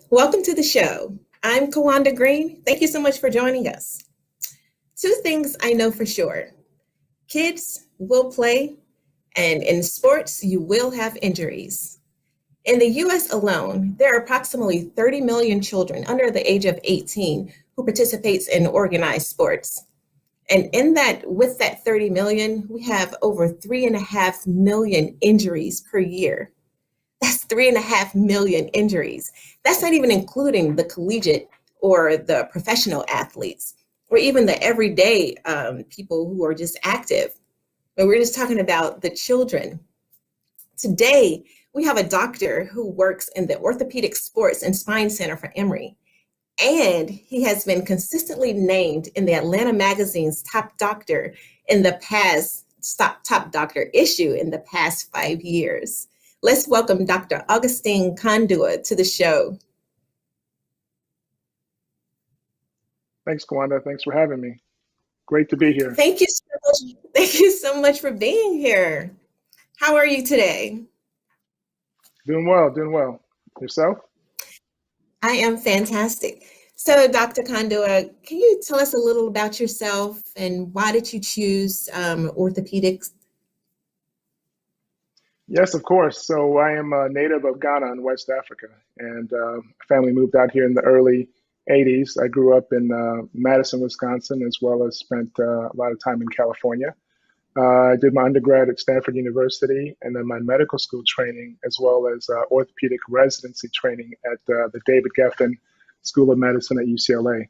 Welcome to the show. I'm Kawanda Green. Thank you so much for joining us. Two things I know for sure. Kids will play, and in sports, you will have injuries. In the US alone, there are approximately 30 million children under the age of 18 who participates in organized sports. And with that 30 million, we have over 3.5 million injuries per year. That's 3.5 million injuries. That's not even including the collegiate or the professional athletes, or even the everyday people who are just active. But we're just talking about the children. Today, we have a doctor who works in the Orthopedic Sports and Spine Center for Emory. And he has been consistently named in the Atlanta Magazine's top doctor in the past, top doctor issue in the past 5 years. Let's welcome Dr. Augustine Kandua to the show. Thanks, Kawanda. Thanks for having me. Great to be here. Thank you so much. Thank you so much for being here. How are you today? Doing well. Yourself? I am fantastic. So, Dr. Kandua, can you tell us a little about yourself and why did you choose orthopedics? Yes, of course. So I am a native of Ghana in West Africa, and family moved out here in the early 80s. I grew up in Madison, Wisconsin, as well as spent a lot of time in California. I did my undergrad at Stanford University and then my medical school training, as well as orthopedic residency training at the David Geffen School of Medicine at UCLA.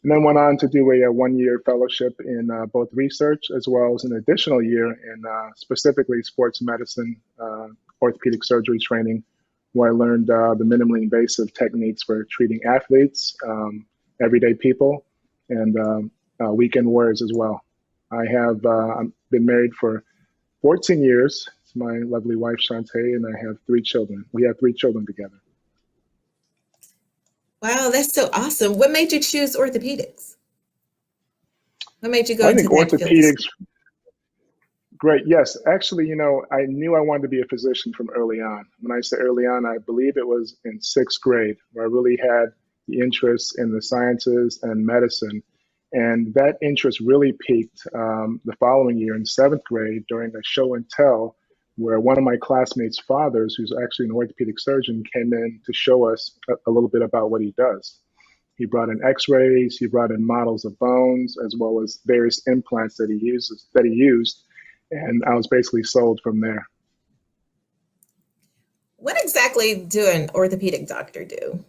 And then went on to do a one-year fellowship in both research as well as an additional year in specifically sports medicine, orthopedic surgery training, where I learned the minimally invasive techniques for treating athletes, everyday people, and weekend warriors as well. I have been married for 14 years to my lovely wife, Shantae, and I have 3 children. We have 3 children together. Wow, that's so awesome. What made you choose orthopedics? What made you go into that orthopedics field? Great. Yes. Actually, I knew I wanted to be a physician from early on. When I say early on, I believe it was in 6th grade where I really had the interest in the sciences and medicine. And that interest really peaked the following year in 7th grade during a show and tell where one of my classmates' fathers, who's actually an orthopedic surgeon, came in to show us a little bit about what he does. He brought in x-rays, he brought in models of bones, as well as various implants that he used. And I was basically sold from there. What exactly do an orthopedic doctor do?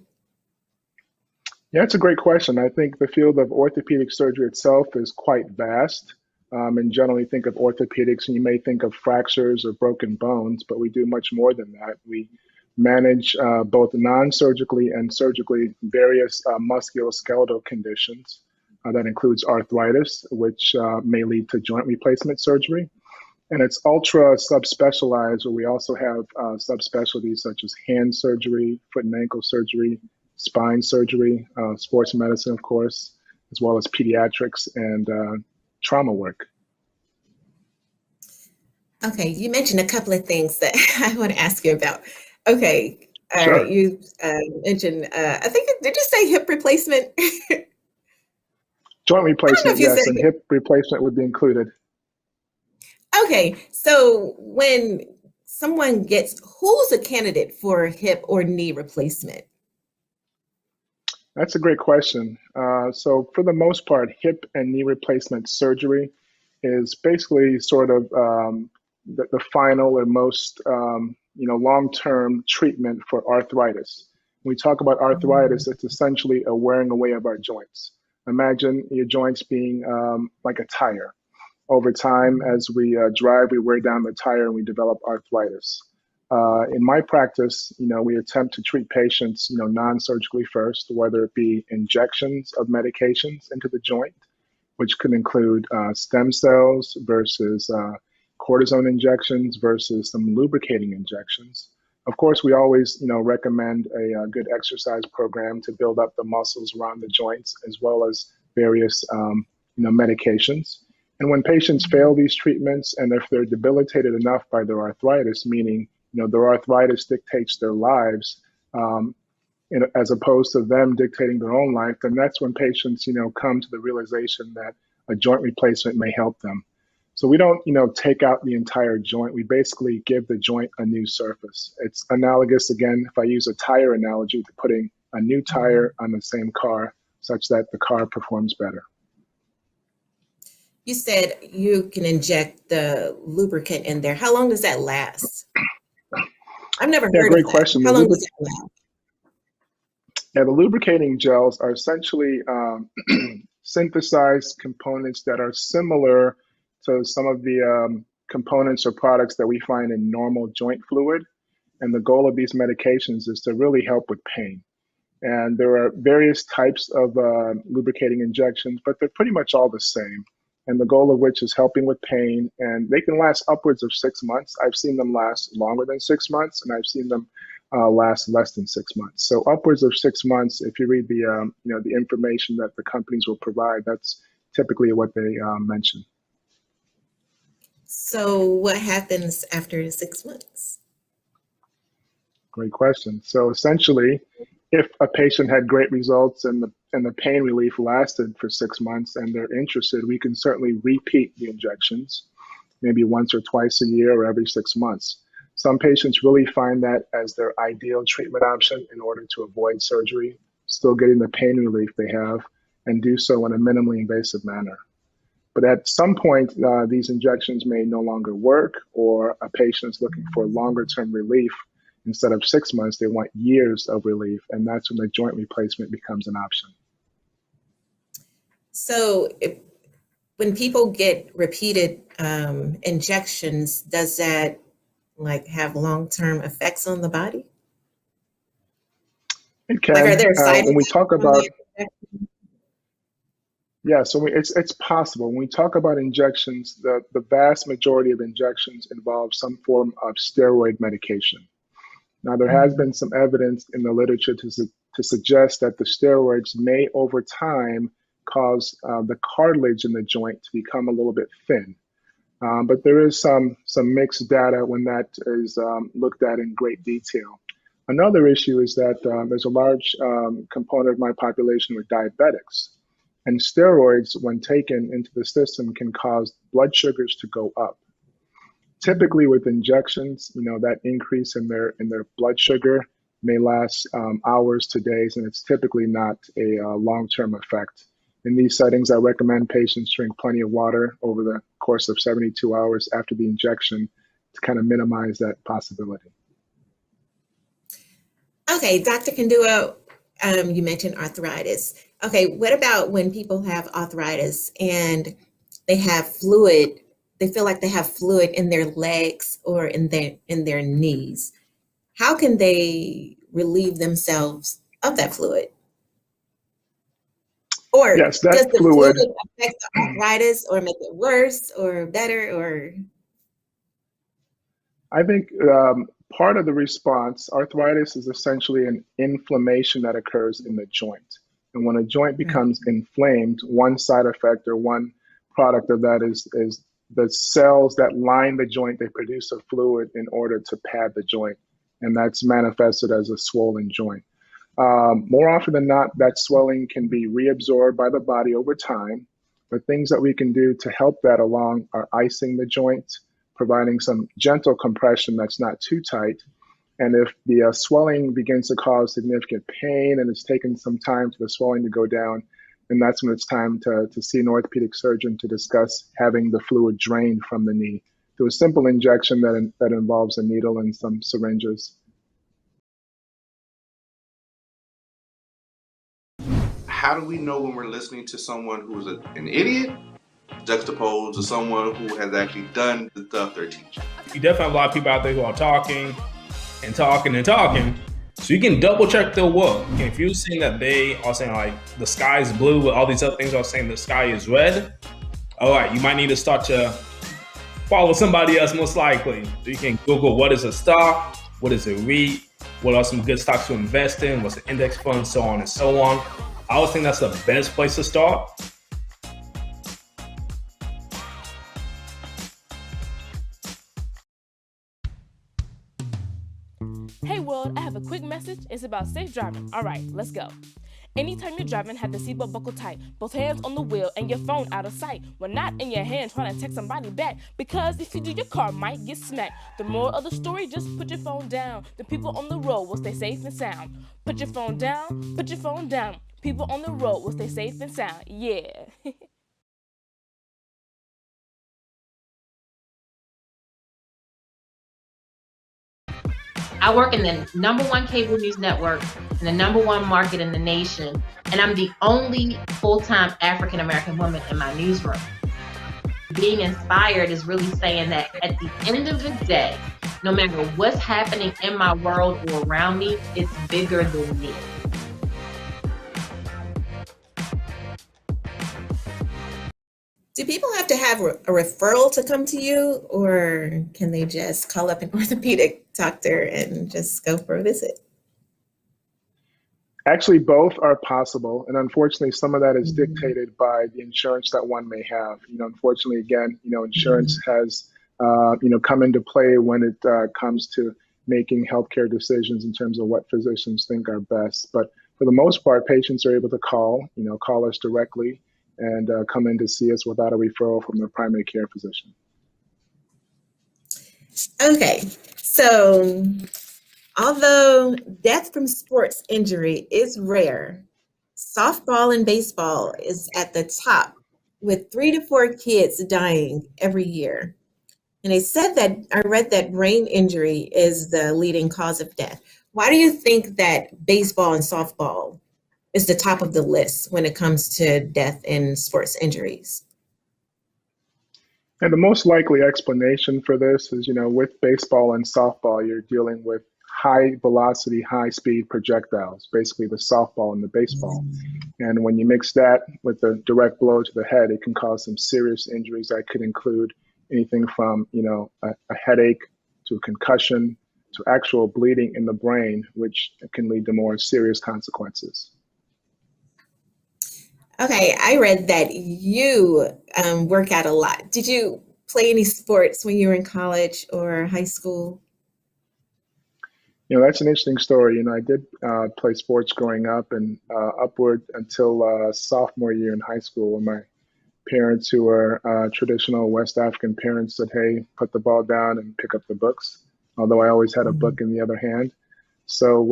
Yeah, it's a great question. I think the field of orthopedic surgery itself is quite vast. And generally think of orthopedics and you may think of fractures or broken bones, but we do much more than that. We manage both non-surgically and surgically various musculoskeletal conditions. That includes arthritis, which may lead to joint replacement surgery. And it's ultra subspecialized, where we also have subspecialties such as hand surgery, foot and ankle surgery, spine surgery, sports medicine, of course, as well as pediatrics and trauma work. Okay, you mentioned a couple of things that I want to ask you about. Okay, Sure. You mentioned, I think, did you say hip replacement? Joint replacement, yes, and hip replacement would be included. Okay, so when someone who's a candidate for hip or knee replacement? That's a great question. So for the most part, hip and knee replacement surgery is basically sort of the final and most long-term treatment for arthritis. When we talk about arthritis, it's essentially a wearing away of our joints. Imagine your joints being like a tire. Over time, as we drive, we wear down the tire and we develop arthritis. In my practice, we attempt to treat patients, non-surgically first, whether it be injections of medications into the joint, which could include stem cells versus cortisone injections versus some lubricating injections. Of course, we always, recommend a good exercise program to build up the muscles around the joints, as well as various, medications. And when patients fail these treatments, and if they're debilitated enough by their arthritis, meaning their arthritis dictates their lives, as opposed to them dictating their own life, then that's when patients, come to the realization that a joint replacement may help them. So we don't, take out the entire joint. We basically give the joint a new surface. It's analogous, again, if I use a tire analogy, to putting a new tire on the same car such that the car performs better. You said you can inject the lubricant in there. How long does that last? I've never heard Great of that. question. How long does that last? Yeah, the lubricating gels are essentially synthesized components that are similar to some of the components or products that we find in normal joint fluid. And the goal of these medications is to really help with pain. And there are various types of lubricating injections, but they're pretty much all the same. And the goal of which is helping with pain. And they can last upwards of 6 months. I've seen them last longer than 6 months, and I've seen them last less than 6 months. So upwards of 6 months, if you read the information that the companies will provide, that's typically what they mention. So what happens after 6 months? Great question. So essentially, if a patient had great results and the pain relief lasted for 6 months and they're interested, we can certainly repeat the injections, maybe once or twice a year or every 6 months. Some patients really find that as their ideal treatment option in order to avoid surgery, still getting the pain relief they have, and do so in a minimally invasive manner. But at some point, these injections may no longer work, or a patient's looking for longer-term relief. Instead of 6 months, they want years of relief, and that's when the joint replacement becomes an option. So when people get repeated injections, does that have long-term effects on the body? It can. Are there side when we effects talk from about the injection? Yeah, so it's possible. When we talk about injections, the vast majority of injections involve some form of steroid medication. Now, there has been some evidence in the literature to suggest that the steroids may, over time, cause the cartilage in the joint to become a little bit thin. But there is some mixed data when that is looked at in great detail. Another issue is that there's a large component of my population with diabetics. And steroids, when taken into the system, can cause blood sugars to go up. Typically with injections, that increase in their blood sugar may last hours to days, and it's typically not a long-term effect. In these settings, I recommend patients drink plenty of water over the course of 72 hours after the injection to kind of minimize that possibility. Okay, Dr. Kandua, you mentioned arthritis. Okay, what about when people have arthritis and they have fluid? They feel like they have fluid in their legs or in their knees. How can they relieve themselves of that fluid? Or yes, does that the fluid fluid affect the arthritis or make it worse or better? Or I think part of the response, arthritis is essentially an inflammation that occurs in the joint. And when a joint becomes inflamed, one side effect or one product of that is the cells that line the joint, they produce a fluid in order to pad the joint. And that's manifested as a swollen joint. More often than not, that swelling can be reabsorbed by the body over time. But things that we can do to help that along are icing the joint, providing some gentle compression that's not too tight. And if the swelling begins to cause significant pain and it's taken some time for the swelling to go down, then that's when it's time to see an orthopedic surgeon to discuss having the fluid drained from the knee through a simple injection that involves a needle and some syringes. How do we know when we're listening to someone who's an idiot juxtaposed to someone who has actually done the stuff they're teaching? You definitely have a lot of people out there who are talking and talking and talking. So you can double check their work. If you're saying that they are saying like the sky is blue, but all these other things are saying the sky is red, all right, you might need to start to follow somebody else most likely. So you can Google what is a stock, what is a REIT, what are some good stocks to invest in, what's an index fund, so on and so on. I always think that's the best place to start. Hey world, I have a quick message. It's about safe driving. All right, let's go. Anytime you're driving, have the seatbelt buckled tight. Both hands on the wheel and your phone out of sight. When not in your hand trying to text somebody back. Because if you do, your car might get smacked. The moral of the story, just put your phone down. The people on the road will stay safe and sound. Put your phone down, put your phone down. People on the road will stay safe and sound. Yeah. I work in the #1 cable news network in the #1 market in the nation, and I'm the only full-time African-American woman in my newsroom. Being inspired is really saying that at the end of the day, no matter what's happening in my world or around me, it's bigger than me. Do people have to have a referral to come to you, or can they just call up an orthopedic doctor and just go for a visit? Actually, both are possible, and unfortunately, some of that is dictated by the insurance that one may have. Unfortunately, again, insurance has, come into play when it comes to making healthcare decisions in terms of what physicians think are best. But for the most part, patients are able to call us directly and come in to see us without a referral from their primary care physician. Okay, so although death from sports injury is rare, softball and baseball is at the top, with 3 to 4 kids dying every year. And I read that brain injury is the leading cause of death. Why do you think that baseball and softball is the top of the list when it comes to death in sports injuries? And the most likely explanation for this is, with baseball and softball, you're dealing with high velocity, high speed projectiles, basically the softball and the baseball. And when you mix that with a direct blow to the head, it can cause some serious injuries that could include anything from, a headache to a concussion to actual bleeding in the brain, which can lead to more serious consequences. Okay, I read that you work out a lot. Did you play any sports when you were in college or high school? That's an interesting story. I did play sports growing up and upward until sophomore year in high school when my parents, who are traditional West African parents, said, hey, put the ball down and pick up the books, although I always had a book in the other hand. So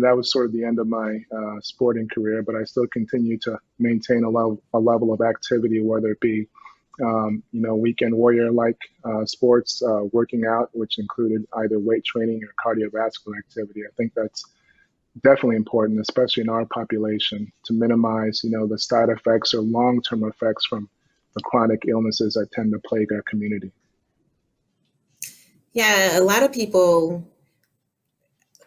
that was sort of the end of my sporting career, but I still continue to maintain a level of activity, whether it be, weekend warrior-like sports, working out, which included either weight training or cardiovascular activity. I think that's definitely important, especially in our population, to minimize, the side effects or long-term effects from the chronic illnesses that tend to plague our community. Yeah, a lot of people,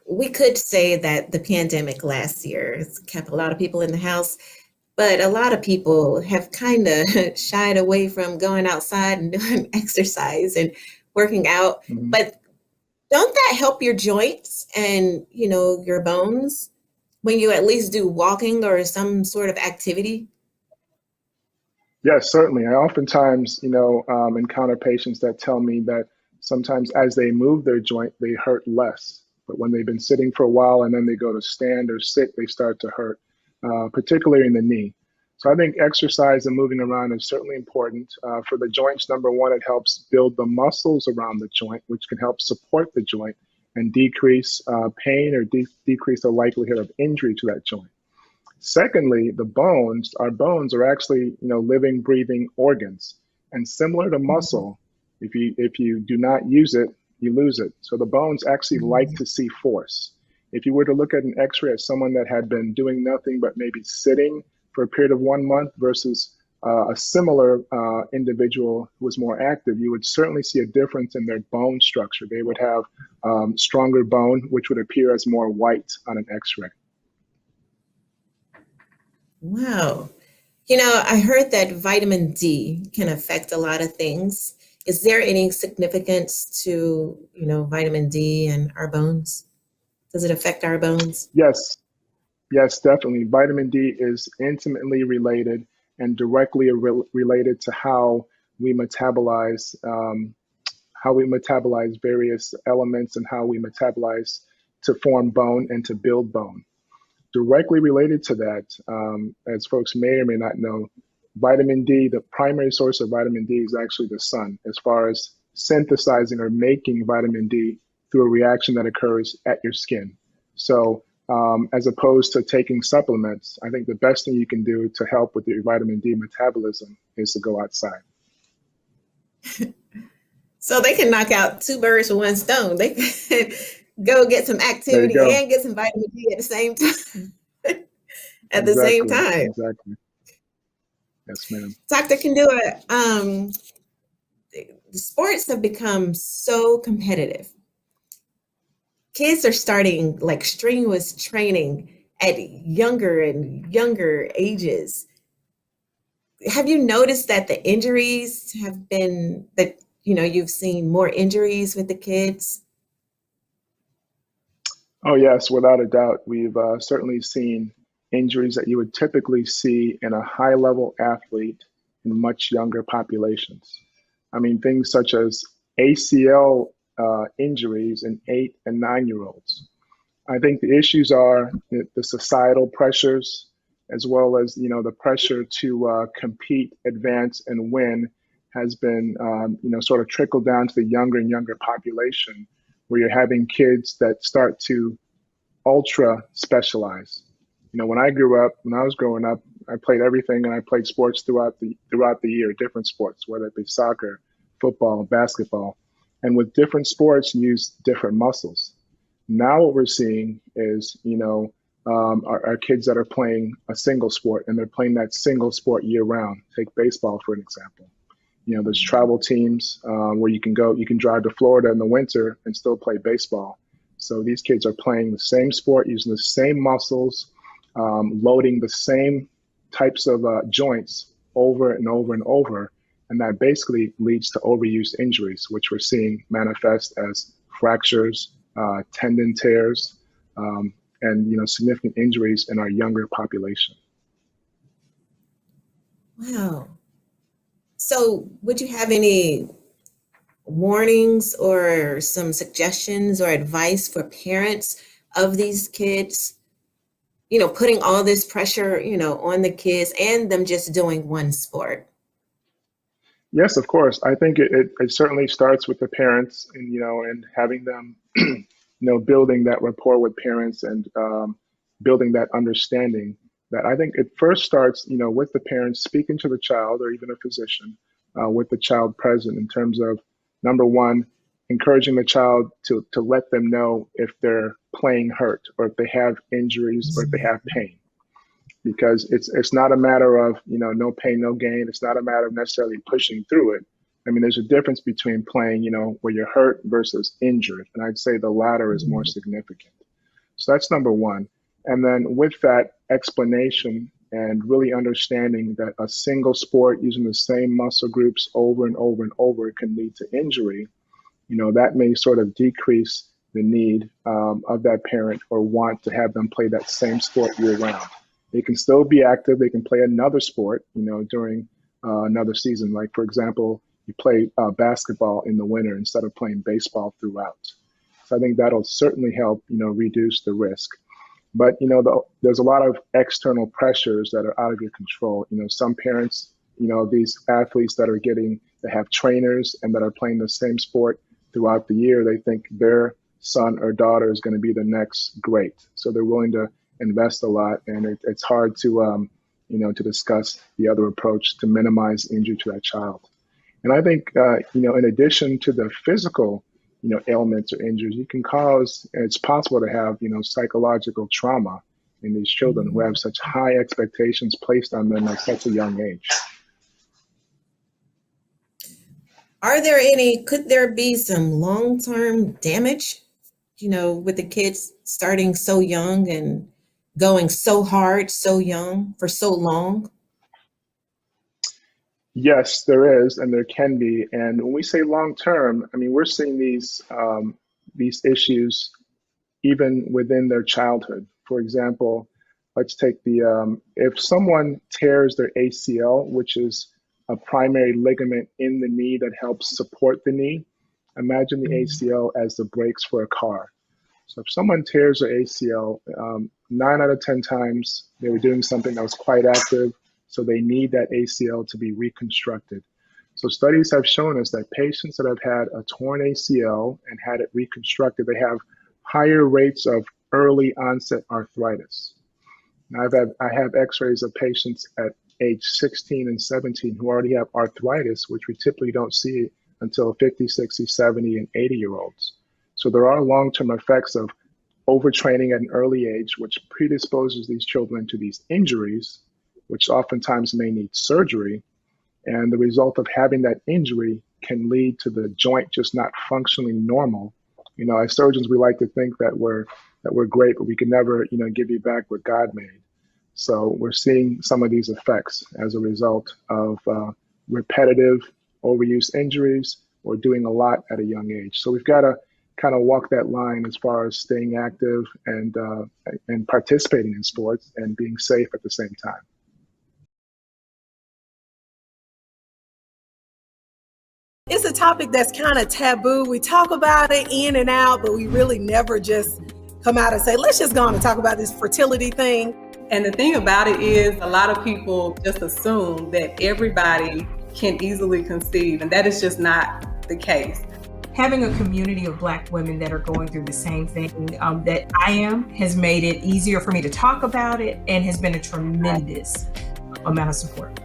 we could say that the pandemic last year has kept a lot of people in the house, but a lot of people have kind of shied away from going outside and doing exercise and working out. Mm-hmm. But don't that help your joints and, your bones when you at least do walking or some sort of activity? Yes, certainly. I oftentimes, encounter patients that tell me that sometimes as they move their joint, they hurt less. But when they've been sitting for a while and then they go to stand or sit, they start to hurt, particularly in the knee. So I think exercise and moving around is certainly important. For the joints, number one, it helps build the muscles around the joint, which can help support the joint and decrease pain or decrease the likelihood of injury to that joint. Secondly, our bones are actually, living, breathing organs. And similar to muscle, if you do not use it, you lose it. So the bones actually like to see force. If you were to look at an x-ray of someone that had been doing nothing but maybe sitting for a period of 1 month versus a similar individual who was more active, you would certainly see a difference in their bone structure. They would have stronger bone, which would appear as more white on an x-ray. Wow. I heard that vitamin D can affect a lot of things. Is there any significance to, vitamin D and our bones? Does it affect our bones? Yes, definitely. Vitamin D is intimately related and directly related to how we metabolize various elements and how we metabolize to form bone and to build bone. Directly related to that, as folks may or may not know, vitamin D, the primary source of vitamin D is actually the sun, as far as synthesizing or making vitamin D through a reaction that occurs at your skin. So as opposed to taking supplements, I think the best thing you can do to help with your vitamin D metabolism is to go outside. So they can knock out two birds with one stone. They can go get some activity and get some vitamin D at the same time. The same time. Exactly. Yes, ma'am. Dr. Kandua, the sports have become so competitive. Kids are starting like strenuous training at younger and younger ages. Have you noticed that the injuries have been that, you've seen more injuries with the kids? Oh, yes, without a doubt. We've certainly seen injuries that you would typically see in a high-level athlete in much younger populations. I mean, things such as ACL injuries in 8 and 9-year-olds. I think the issues are the societal pressures, as well as the pressure to compete, advance, and win has been sort of trickled down to the younger and younger population, where you're having kids that start to ultra specialize. When I was growing up, I played everything, and I played sports throughout the year, different sports, whether it be soccer, football, basketball, and with different sports, you use different muscles. Now what we're seeing is, our kids that are playing a single sport, and they're playing that single sport year round. Take baseball for an example. There's travel teams where you can drive to Florida in the winter and still play baseball. So these kids are playing the same sport, using the same muscles, loading the same types of joints over and over and over. And that basically leads to overuse injuries, which we're seeing manifest as fractures, tendon tears, and significant injuries in our younger population. Wow. So would you have any warnings or some suggestions or advice for parents of these kids, putting all this pressure, on the kids and them just doing one sport? Yes, of course. I think it certainly starts with the parents, and having them, building that rapport with parents and building that understanding. That I think it first starts, with the parents speaking to the child, or even a physician, with the child present, in terms of, number one, encouraging the child to let them know if they're playing hurt, or if they have injuries, or if they have pain. Because it's not a matter of, no pain, no gain. It's not a matter of necessarily pushing through it. I mean, there's a difference between playing, where you're hurt versus injured. And I'd say the latter is more significant. So that's number one. And then with that explanation and really understanding that a single sport using the same muscle groups over and over and over can lead to injury, that may sort of decrease the need of that parent or want to have them play that same sport year round. They can still be active. They can play another sport, during another season. Like, for example, you play basketball in the winter instead of playing baseball throughout. So I think that'll certainly help, reduce the risk. But, there's a lot of external pressures that are out of your control. Some parents, these athletes that have trainers and that are playing the same sport throughout the year, they think their son or daughter is going to be the next great. So they're willing to invest a lot, and it's hard to, to discuss the other approach to minimize injury to that child. And I think, in addition to the physical, ailments or injuries, it's possible to have, psychological trauma in these children who have such high expectations placed on them at such a young age. Could there be some long-term damage, with the kids starting so young and going so hard, so young, for so long? Yes, there is, and there can be. And when we say long-term, I mean, we're seeing these issues even within their childhood. For example, let's take if someone tears their ACL, which is a primary ligament in the knee that helps support the knee, imagine the ACL as the brakes for a car. So if someone tears their ACL, 9 out of 10 times they were doing something that was quite active, so they need that ACL to be reconstructed. So studies have shown us that patients that have had a torn ACL and had it reconstructed, they have higher rates of early onset arthritis. Now, I have x-rays of patients at age 16 and 17 who already have arthritis, which we typically don't see until 50, 60, 70, and 80-year-olds. So there are long-term effects of overtraining at an early age, which predisposes these children to these injuries, which oftentimes may need surgery. And the result of having that injury can lead to the joint just not functioning normal. You know, as surgeons, we like to think that we're great, but we can never, give you back what God made. So we're seeing some of these effects as a result of repetitive overuse injuries or doing a lot at a young age. So we've got to kind of walk that line as far as staying active and participating in sports and being safe at the same time. It's a topic that's kind of taboo. We talk about it in and out, but we really never just come out and say, let's just go on and talk about this fertility thing. And the thing about it is a lot of people just assume that everybody can easily conceive, and that is just not the case. Having a community of Black women that are going through the same thing that I am has made it easier for me to talk about it and has been a tremendous amount of support.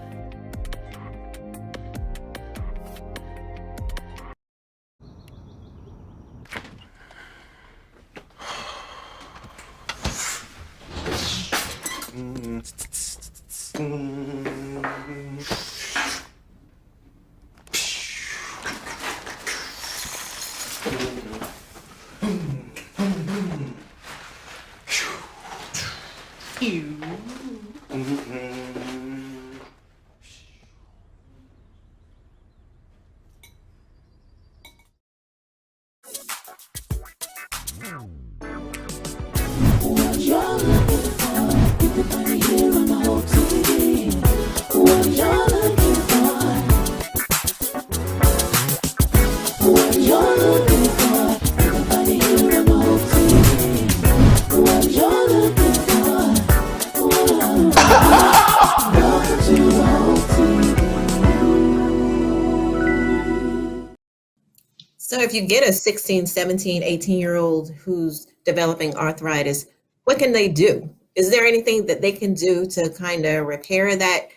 So if you get a 16, 17, 18-year-old who's developing arthritis, what can they do? Is there anything that they can do to kind of repair that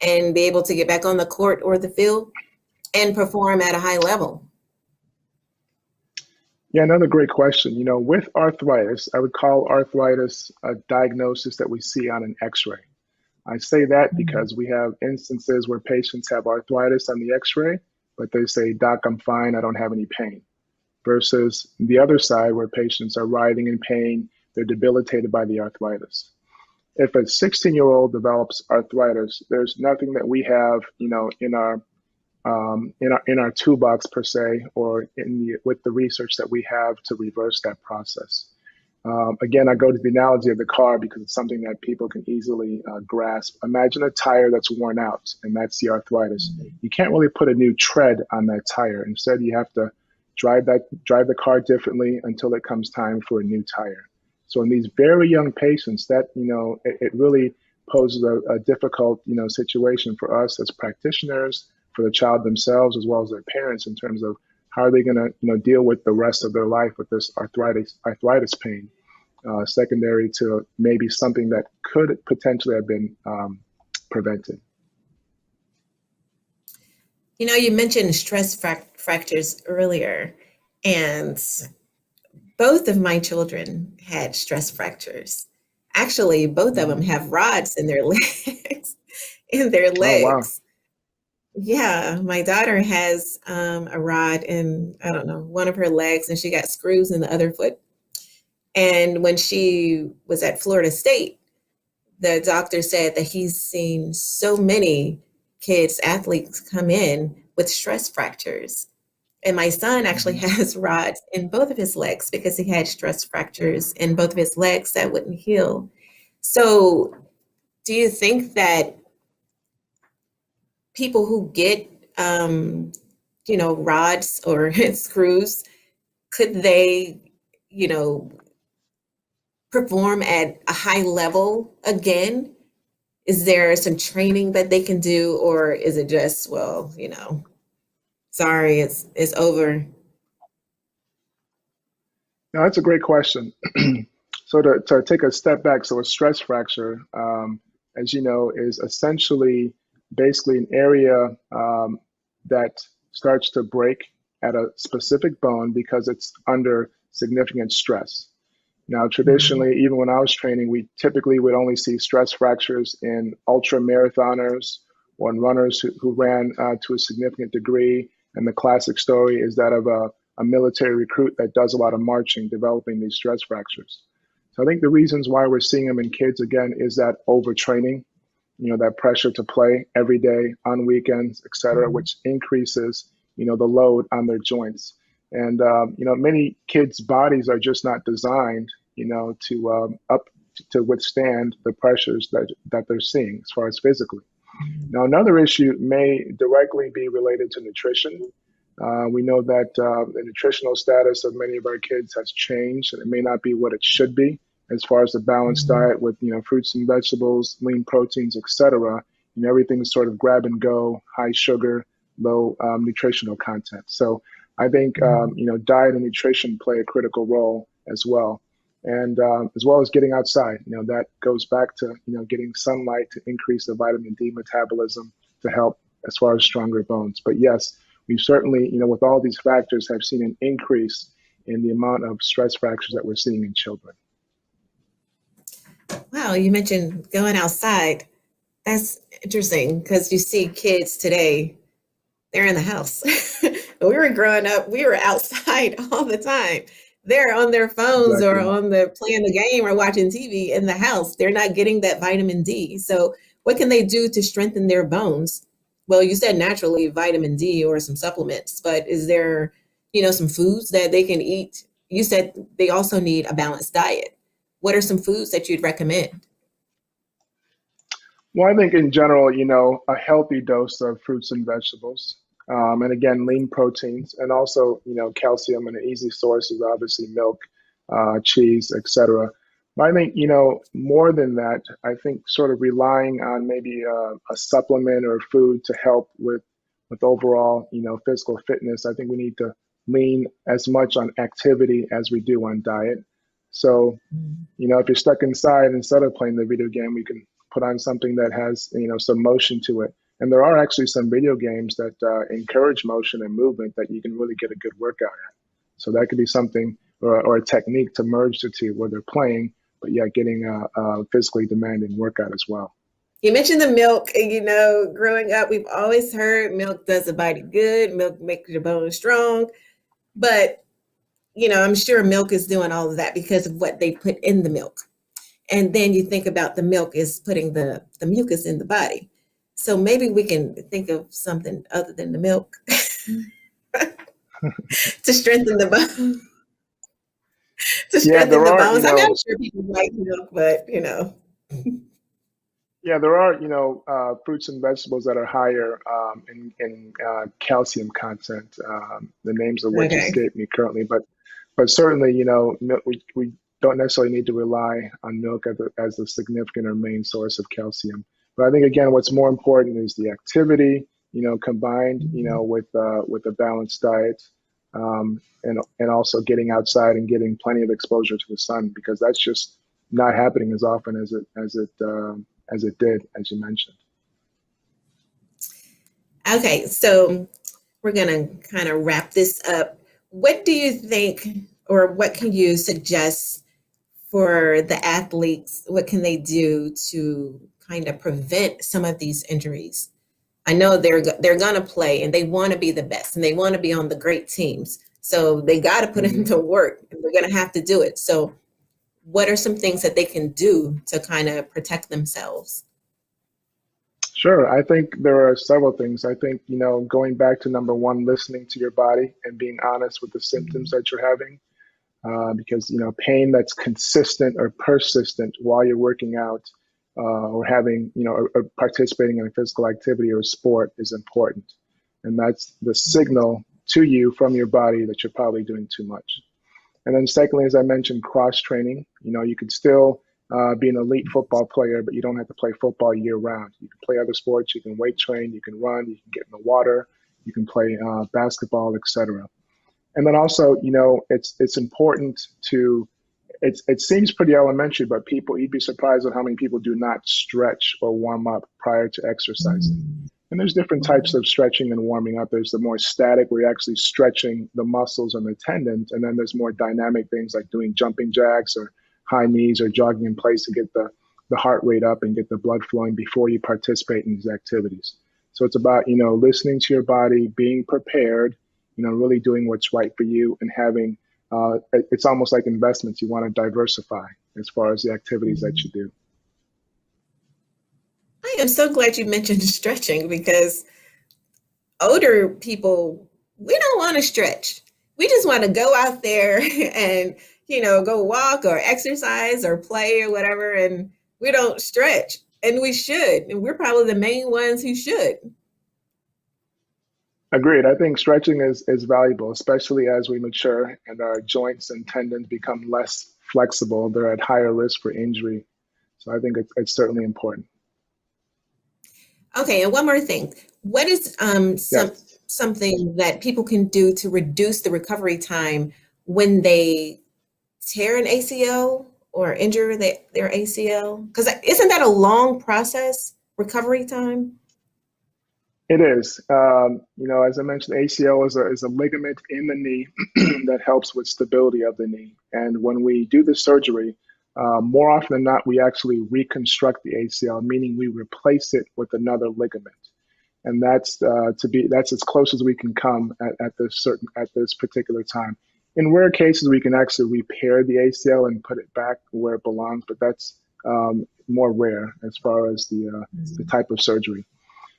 and be able to get back on the court or the field and perform at a high level? Yeah, another great question. You know, with arthritis, I would call arthritis a diagnosis that we see on an x-ray. I say that because we have instances where patients have arthritis on the x-ray, but they say, "Doc, I'm fine, I don't have any pain." Versus the other side where patients are writhing in pain, they're debilitated by the arthritis. If a 16-year-old develops arthritis, there's nothing that we have, in our toolbox per se, or with the research that we have to reverse that process. Again, I go to the analogy of the car because it's something that people can easily grasp. Imagine a tire that's worn out, and that's the arthritis. You can't really put a new tread on that tire. Instead, you have to drive the car differently until it comes time for a new tire. So in these very young patients, that it really poses a difficult situation for us as practitioners, for the child themselves, as well as their parents, in terms of how are they going to deal with the rest of their life with this arthritis pain, secondary to maybe something that could potentially have been prevented. You mentioned stress fractures earlier, and both of my children had stress fractures. Actually, both of them have rods in their legs. Oh, wow. Yeah, my daughter has a rod in, I don't know, one of her legs, and she got screws in the other foot. And when she was at Florida State, the doctor said that he's seen so many athletes come in with stress fractures. And my son actually has rods in both of his legs because he had stress fractures in both of his legs that wouldn't heal. So do you think that people who get, rods or screws, could they, perform at a high level again? Is there some training that they can do, or is it just, well, sorry, it's over? Now, that's a great question. So to take a step back, so a stress fracture, as you know, is essentially basically an area that starts to break at a specific bone because it's under significant stress. Now, traditionally, even when I was training, we typically would only see stress fractures in ultra marathoners or in runners who ran to a significant degree. And the classic story is that of a military recruit that does a lot of marching, developing these stress fractures. So I think the reasons why we're seeing them in kids again is that overtraining, that pressure to play every day on weekends, et cetera, which increases, the load on their joints. And, many kids' bodies are just not designed, to withstand the pressures that they're seeing as far as physically. Now, another issue may directly be related to nutrition. We know that the nutritional status of many of our kids has changed, and it may not be what it should be as far as a balanced diet with, fruits and vegetables, lean proteins, et cetera. Everything is sort of grab and go, high sugar, low nutritional content. So I think, diet and nutrition play a critical role as well. And as well as getting outside, that goes back to, getting sunlight to increase the vitamin D metabolism to help as far as stronger bones. But yes, we've certainly, with all these factors, have seen an increase in the amount of stress fractures that we're seeing in children. Wow, you mentioned going outside. That's interesting because you see kids today, they're in the house. When we were growing up, we were outside all the time. They're on their phones or on playing the game or watching TV in the house. They're not getting that vitamin D. So what can they do to strengthen their bones? Well, you said naturally vitamin D or some supplements, but is there, some foods that they can eat? You said they also need a balanced diet. What are some foods that you'd recommend? Well, I think in general, a healthy dose of fruits and vegetables, and again, lean proteins, and also, calcium, and an easy source is obviously milk, cheese, et cetera. But I think, more than that, I think sort of relying on maybe a supplement or food to help with overall, physical fitness. I think we need to lean as much on activity as we do on diet. So, if you're stuck inside, instead of playing the video game, we can put on something that has, some motion to it. And there are actually some video games that encourage motion and movement that you can really get a good workout at. So that could be something or a technique to merge the two where they're playing, but yet getting a physically demanding workout as well. You mentioned the milk, and growing up, we've always heard milk does the body good, milk makes your bones strong. But, I'm sure milk is doing all of that because of what they put in the milk. And then you think about the milk is putting the mucus in the body. So maybe we can think of something other than the milk to strengthen the bone. Bones. I'm not sure people like milk, but Yeah, there are fruits and vegetables that are higher in calcium content. The names of which escape me currently, but certainly milk, we don't necessarily need to rely on milk as a significant or main source of calcium. But I think, again, what's more important is the activity, combined, with a balanced diet, and also getting outside and getting plenty of exposure to the sun, because that's just not happening as often as it did, as you mentioned. Okay, so we're gonna kind of wrap this up. What do you think, or what can you suggest for the athletes? What can they do to kind of prevent some of these injuries? I know they're going to play and they want to be the best and they want to be on the great teams. So they got to put into work and they're going to have to do it. So what are some things that they can do to kind of protect themselves? Sure. I think there are several things. I think, going back to number one, listening to your body and being honest with the symptoms that you're having. Because, pain that's consistent or persistent while you're working out or having, or participating in a physical activity or sport is important. And that's the signal to you from your body that you're probably doing too much. And then secondly, as I mentioned, cross training. You could still be an elite football player, but you don't have to play football year round. You can play other sports. You can weight train. You can run. You can get in the water. You can play basketball, etc. And then also, it's important to. It seems pretty elementary, but you'd be surprised at how many people do not stretch or warm up prior to exercising. And there's different types of stretching and warming up. There's the more static, where you're actually stretching the muscles and the tendons. And then there's more dynamic things like doing jumping jacks or high knees or jogging in place to get the heart rate up and get the blood flowing before you participate in these activities. So it's about, listening to your body, being prepared, really doing what's right for you, and having, it's almost like investments. You want to diversify as far as the activities that you do. I am so glad you mentioned stretching, because older people, we don't want to stretch. We just want to go out there and, go walk or exercise or play or whatever. And we don't stretch, and we should. And we're probably the main ones who should. Agreed. I think stretching is valuable, especially as we mature and our joints and tendons become less flexible. They're at higher risk for injury. So I think it's certainly important. Okay, and one more thing. What is something that people can do to reduce the recovery time when they tear an ACL or injure their ACL? Because isn't that a long process, recovery time? It is. As I mentioned, ACL is a ligament in the knee that helps with stability of the knee. And when we do the surgery, more often than not, we actually reconstruct the ACL, meaning we replace it with another ligament. And that's as close as we can come at this particular time. In rare cases, we can actually repair the ACL and put it back where it belongs, but that's more rare as far as the type of surgery.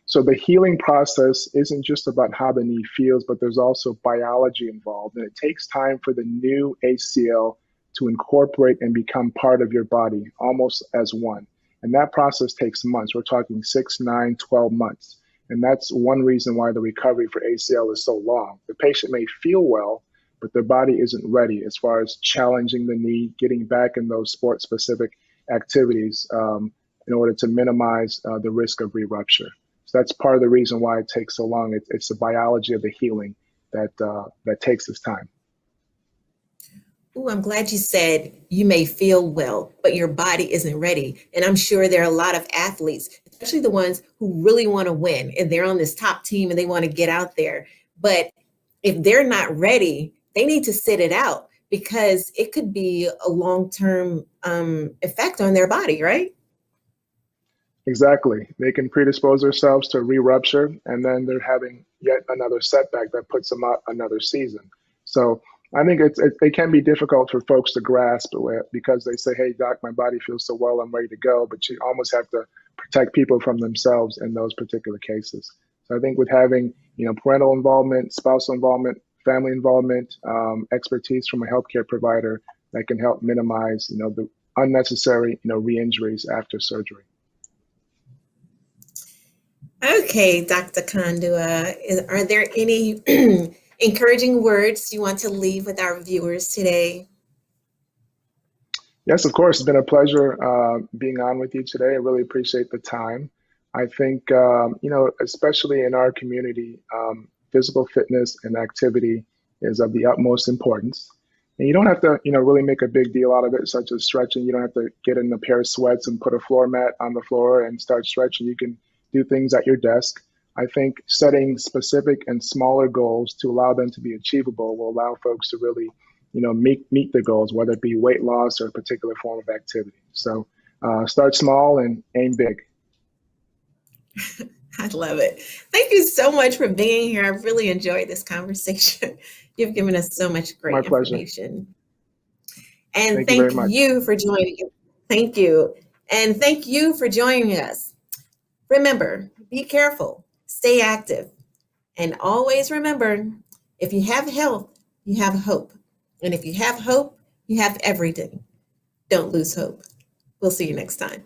So the healing process isn't just about how the knee feels, but there's also biology involved. And it takes time for the new ACL to incorporate and become part of your body, almost as one. And that process takes months. We're talking 6, 9, 12 months. And that's one reason why the recovery for ACL is so long. The patient may feel well, but their body isn't ready as far as challenging the knee, getting back in those sport-specific activities in order to minimize the risk of re-rupture. So that's part of the reason why it takes so long. It's the biology of the healing that takes this time. Ooh, I'm glad you said you may feel well, but your body isn't ready. And I'm sure there are a lot of athletes, especially the ones who really want to win, and they're on this top team and they want to get out there. But if they're not ready, they need to sit it out, because it could be a long-term effect on their body, right? Exactly. They can predispose themselves to re-rupture, and then they're having yet another setback that puts them out another season. So I think it can be difficult for folks to grasp because they say, hey, doc, my body feels so well, I'm ready to go. But you almost have to protect people from themselves in those particular cases. So I think with having, parental involvement, spousal involvement, family involvement, expertise from a healthcare provider, that can help minimize, the unnecessary, re-injuries after surgery. Okay, Dr. Kandua, are there any encouraging words you want to leave with our viewers today? Yes, of course. It's been a pleasure being on with you today. I really appreciate the time. I think, especially in our community, physical fitness and activity is of the utmost importance. And you don't have to, really make a big deal out of it, such as stretching. You don't have to get in a pair of sweats and put a floor mat on the floor and start stretching. You can do things at your desk. I think setting specific and smaller goals to allow them to be achievable will allow folks to really, meet their goals, whether it be weight loss or a particular form of activity. So start small and aim big. I love it. Thank you so much for being here. I really enjoyed this conversation. You've given us so much great information. And thank you for joining us. Thank you. And thank you for joining us. Remember, be careful, stay active, and always remember, if you have health, you have hope. And if you have hope, you have everything. Don't lose hope. We'll see you next time.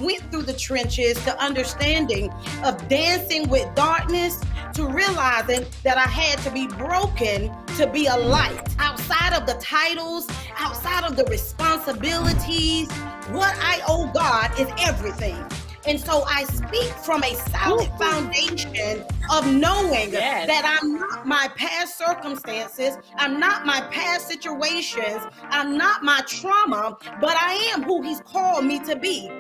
went through the trenches to understanding of dancing with darkness, to realizing that I had to be broken to be a light. Outside of the titles, outside of the responsibilities, what I owe God is everything. And so I speak from a solid foundation of knowing that I'm not my past circumstances, I'm not my past situations, I'm not my trauma, but I am who He's called me to be.